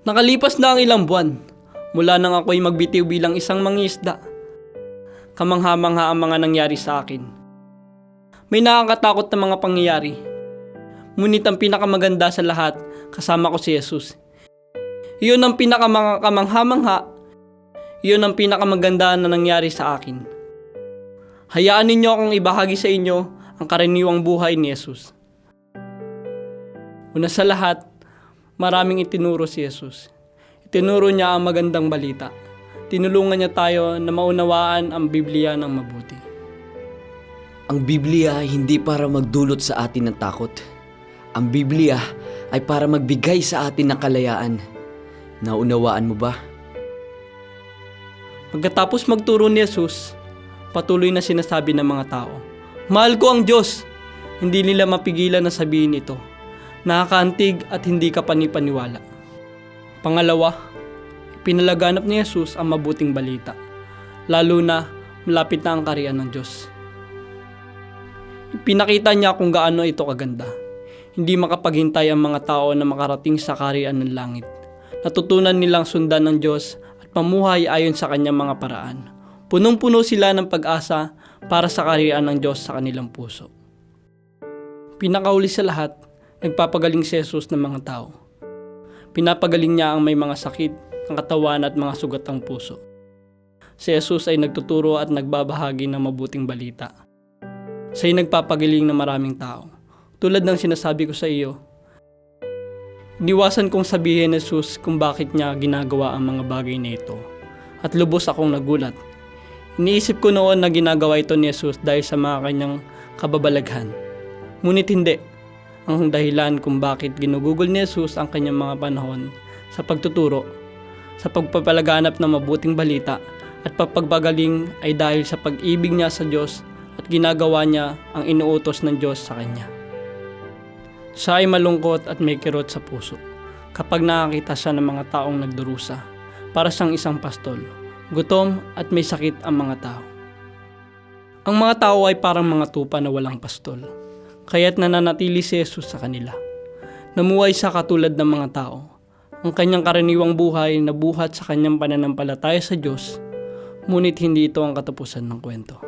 Nakalipas na ang ilang buwan, mula nang ako'y magbitiw bilang isang mangingisda. Kamangha-mangha ang mga nangyari sa akin. May nakakatakot na mga pangyayari. Ngunit ang pinakamaganda sa lahat, kasama ko si Jesus. Iyon ang kamangha-mangha. Iyon ang pinakamaganda na nangyari sa akin. Hayaan ninyo akong ibahagi sa inyo ang karaniwang buhay ni Jesus. Una sa lahat, maraming itinuro si Jesus. Itinuro niya ang magandang balita. Tinulungan niya tayo na maunawaan ang Biblia ng mabuti. Ang Biblia ay hindi para magdulot sa atin ng takot. Ang Biblia ay para magbigay sa atin ng kalayaan. Naunawaan mo ba? Pagkatapos magturo ni Jesus, patuloy na sinasabi ng mga tao, "Mahal ko ang Diyos." Hindi nila mapigilan na sabihin ito. Nakakaantig at hindi ka panipaniwala. Pangalawa, pinalaganap ni Jesus ang mabuting balita, lalo na malapit na ang kaharian ng Diyos. Pinakita niya kung gaano ito kaganda. Hindi makapaghintay ang mga tao na makarating sa kaharian ng langit. Natutunan nilang sundan ng Diyos at mamuhay ayon sa kanyang mga paraan. Punong-puno sila ng pag-asa para sa kaharian ng Diyos sa kanilang puso. Pinakauli sa lahat, nagpapagaling si Jesus ng mga tao. Pinapagaling niya ang may mga sakit ng katawan at mga sugat ng puso. Si Jesus ay nagtuturo at nagbabahagi ng mabuting balita. Siya'y nagpapagaling ng maraming tao. Tulad ng sinasabi ko sa iyo, iniwasan kong sabihin ni Jesus kung bakit niya ginagawa ang mga bagay na ito. At lubos akong nagulat. Iniisip ko noon na ginagawa ito ni Jesus dahil sa mga kanyang kababalaghan. Ngunit hindi. Ang dahilan kung bakit ginugugol ni Jesus ang kanyang mga panahon sa pagtuturo, sa pagpapalaganap ng mabuting balita at pagpagaling ay dahil sa pag-ibig niya sa Diyos at ginagawa niya ang inuutos ng Diyos sa kanya. Siya ay malungkot at may kirot sa puso kapag nakakita siya ng mga taong nagdurusa para siyang isang pastol. Gutom at may sakit ang mga tao. Ang mga tao ay parang mga tupa na walang pastol, kaya't nananatili si Jesus sa kanila. Namuhay siya katulad ng mga tao. Ang kanyang karaniwang buhay na buhat sa kanyang pananampalataya sa Diyos, ngunit hindi ito ang katapusan ng kwento.